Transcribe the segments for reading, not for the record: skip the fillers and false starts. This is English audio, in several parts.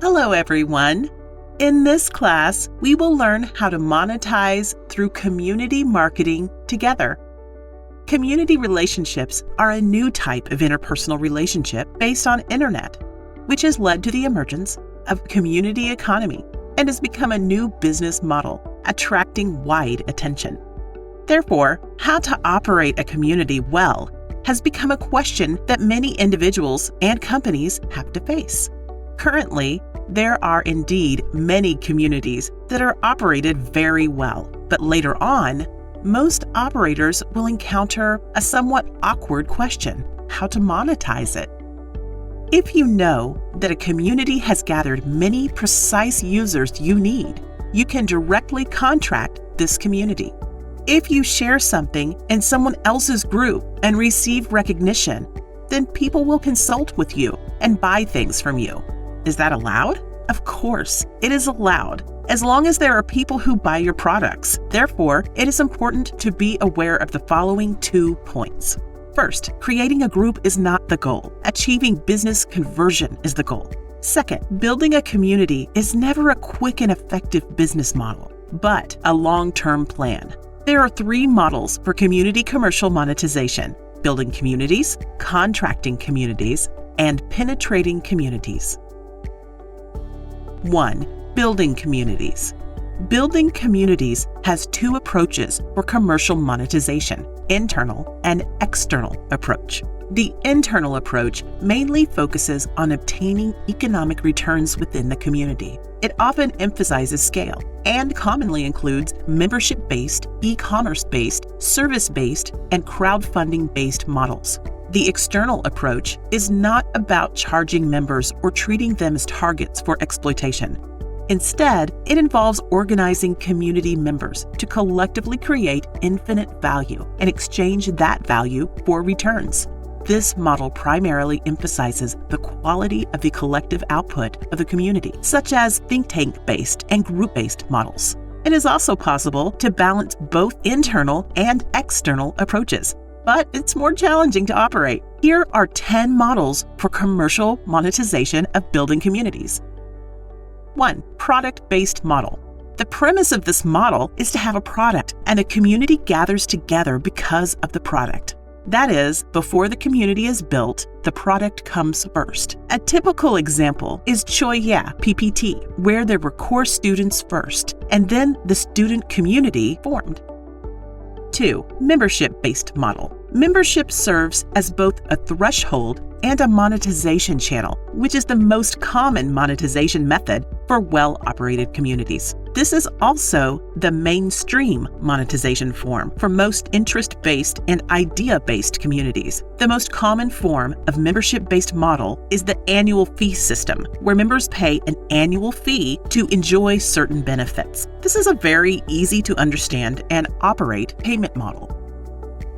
Hello, everyone. In this class, we will learn how to monetize through community marketing together. Community relationships are a new type of interpersonal relationship based on internet, which has led to the emergence of community economy and has become a new business model, attracting wide attention. Therefore, how to operate a community well has become a question that many individuals and companies have to face. Currently, there are indeed many communities that are operated very well, but later on, most operators will encounter a somewhat awkward question: how to monetize it. If you know that a community has gathered many precise users you need, you can directly contract this community. If you share something in someone else's group and receive recognition, then people will consult with you and buy things from you. Is that allowed? Of course, it is allowed, as long as there are people who buy your products. Therefore, it is important to be aware of the following 2 points. First, creating a group is not the goal. Achieving business conversion is the goal. Second, building a community is never a quick and effective business model, but a long-term plan. There are 3 models for community commercial monetization: building communities, contracting communities, and penetrating communities. 1. Building communities. Building communities has 2 approaches for commercial monetization: internal and external approach. The internal approach mainly focuses on obtaining economic returns within the community. It often emphasizes scale and commonly includes membership-based, e-commerce-based, service-based, and crowdfunding-based models. The external approach is not about charging members or treating them as targets for exploitation. Instead, it involves organizing community members to collectively create infinite value and exchange that value for returns. This model primarily emphasizes the quality of the collective output of the community, such as think tank-based and group-based models. It is also possible to balance both internal and external approaches, but it's more challenging to operate. Here are 10 models for commercial monetization of building communities. 1. Product-based model. The premise of this model is to have a product, and the community gathers together because of the product. That is, before the community is built, the product comes first. A typical example is Choya PPT, where there were core students first, and then the student community formed. 2. Membership-based model. Membership serves as both a threshold and a monetization channel, which is the most common monetization method for well-operated communities. This is also the mainstream monetization form for most interest-based and idea-based communities. The most common form of membership-based model is the annual fee system, where members pay an annual fee to enjoy certain benefits. This is a very easy to understand and operate payment model.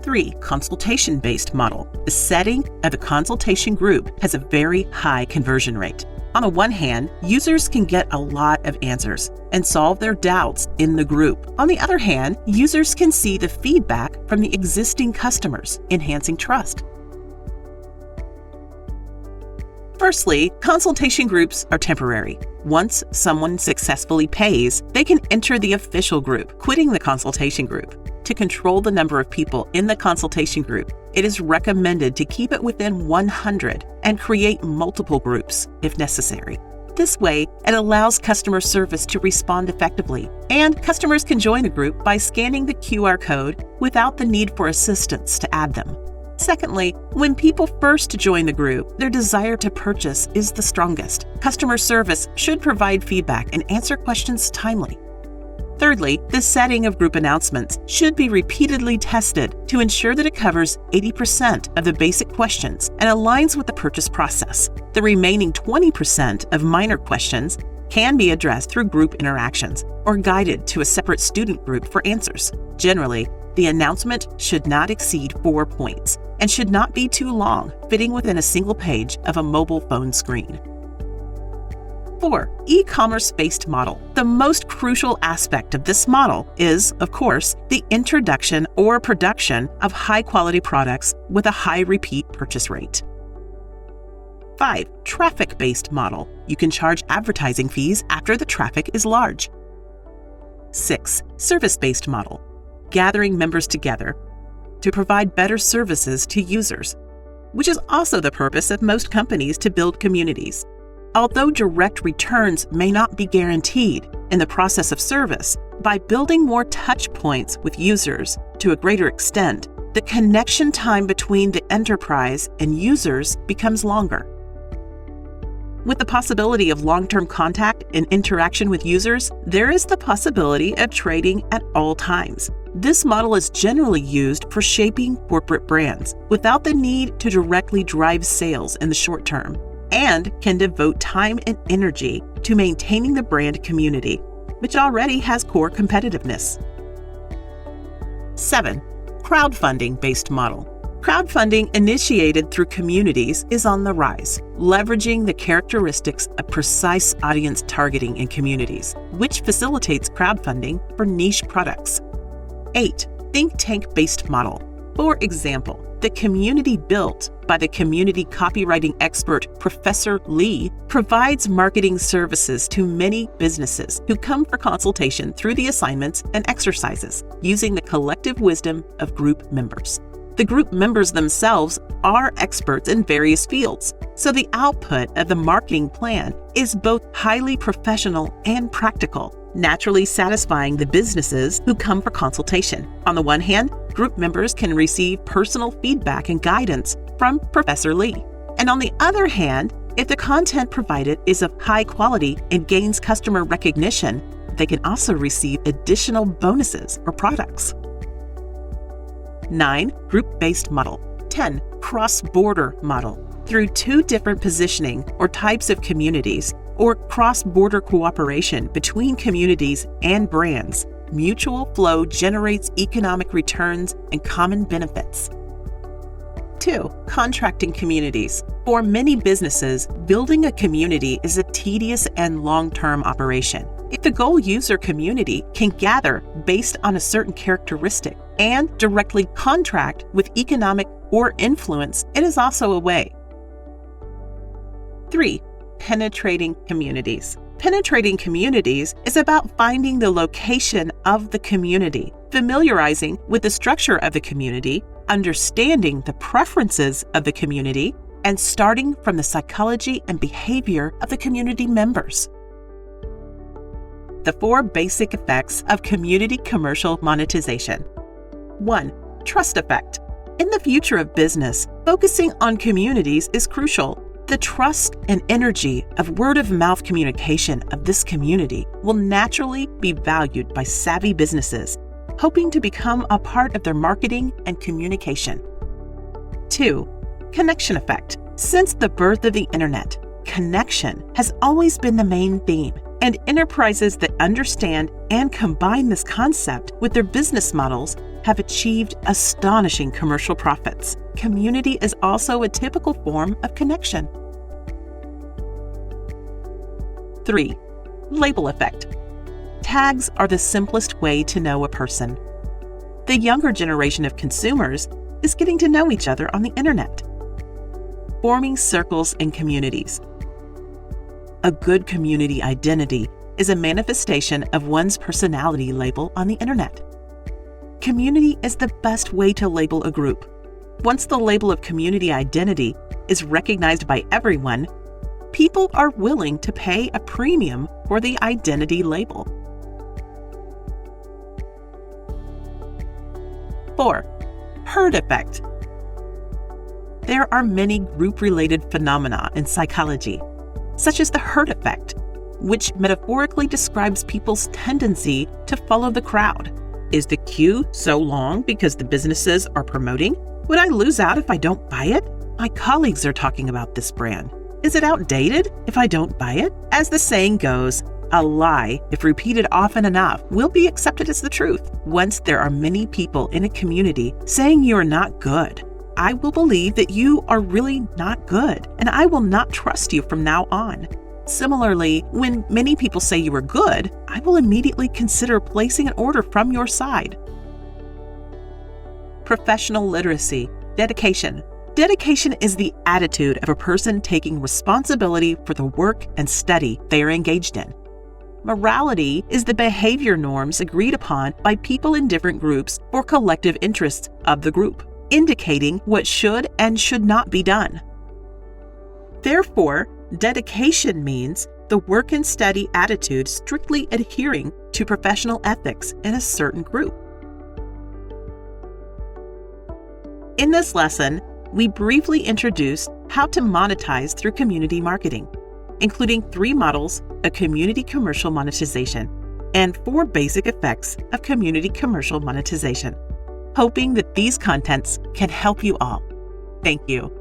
3. Consultation-based model. The setting of the consultation group has a very high conversion rate. On the one hand, users can get a lot of answers and solve their doubts in the group. On the other hand, users can see the feedback from the existing customers, enhancing trust. Firstly, consultation groups are temporary. Once someone successfully pays, they can enter the official group, quitting the consultation group. To control the number of people in the consultation group, it is recommended to keep it within 100 and create multiple groups if necessary. This way, it allows customer service to respond effectively, and customers can join the group by scanning the QR code without the need for assistance to add them. Secondly, when people first join the group, their desire to purchase is the strongest. Customer service should provide feedback and answer questions timely. Thirdly, the setting of group announcements should be repeatedly tested to ensure that it covers 80% of the basic questions and aligns with the purchase process. The remaining 20% of minor questions can be addressed through group interactions or guided to a separate student group for answers. Generally, the announcement should not exceed 4 points and should not be too long, fitting within a single page of a mobile phone screen. 4. E-commerce-based model. The most crucial aspect of this model is, of course, the introduction or production of high-quality products with a high repeat purchase rate. 5. Traffic-based model. You can charge advertising fees after the traffic is large. 6. Service-based model. Gathering members together to provide better services to users, which is also the purpose of most companies to build communities. Although direct returns may not be guaranteed in the process of service, by building more touch points with users to a greater extent, the connection time between the enterprise and users becomes longer. With the possibility of long-term contact and interaction with users, there is the possibility of trading at all times. This model is generally used for shaping corporate brands without the need to directly drive sales in the short term, and can devote time and energy to maintaining the brand community, which already has core competitiveness. 7. Crowdfunding-based model. Crowdfunding initiated through communities is on the rise, leveraging the characteristics of precise audience targeting in communities, which facilitates crowdfunding for niche products. 8. Think tank-based model. For example, the community built by the community copywriting expert Professor Lee provides marketing services to many businesses who come for consultation through the assignments and exercises using the collective wisdom of group members. The group members themselves are experts in various fields, so the output of the marketing plan is both highly professional and practical, naturally satisfying the businesses who come for consultation. On the one hand, group members can receive personal feedback and guidance from Professor Lee. And on the other hand, if the content provided is of high quality and gains customer recognition, they can also receive additional bonuses or products. 9. Group-based model. 10. Cross-border model. Through two different positioning or types of communities, or cross-border cooperation between communities and brands, mutual flow generates economic returns and common benefits. 2. Contracting communities. For many businesses, building a community is a tedious and long-term operation. If the goal user community can gather based on a certain characteristic and directly contract with economic or influence, it is also a way. 3. Penetrating communities. Penetrating communities is about finding the location of the community, familiarizing with the structure of the community, understanding the preferences of the community, and starting from the psychology and behavior of the community members. The 4 basic effects of community commercial monetization. 1. Trust effect. In the future of business, focusing on communities is crucial. The trust and energy of word-of-mouth communication of this community will naturally be valued by savvy businesses, hoping to become a part of their marketing and communication. 2. Connection effect. Since the birth of the internet, connection has always been the main theme, and enterprises that understand and combine this concept with their business models have achieved astonishing commercial profits. Community is also a typical form of connection. 3. Label effect. Tags are the simplest way to know a person. The younger generation of consumers is getting to know each other on the internet. Forming circles and communities. A good community identity is a manifestation of one's personality label on the internet. Community is the best way to label a group. Once the label of community identity is recognized by everyone, people are willing to pay a premium for the identity label. 4. Herd effect. There are many group-related phenomena in psychology, such as the herd effect, which metaphorically describes people's tendency to follow the crowd. Is the queue so long because the businesses are promoting? Would I lose out if I don't buy it? My colleagues are talking about this brand. Is it outdated if I don't buy it? As the saying goes, a lie, if repeated often enough, will be accepted as the truth. Once there are many people in a community saying you are not good, I will believe that you are really not good, and I will not trust you from now on. Similarly, when many people say you are good, I will immediately consider placing an order from your side. Professional literacy, dedication. Dedication is the attitude of a person taking responsibility for the work and study they are engaged in. Morality is the behavior norms agreed upon by people in different groups for collective interests of the group, indicating what should and should not be done. Therefore, dedication means the work and study attitude strictly adhering to professional ethics in a certain group. In this lesson, we briefly introduced how to monetize through community marketing, including 3 models of community commercial monetization and 4 basic effects of community commercial monetization, hoping that these contents can help you all. Thank you.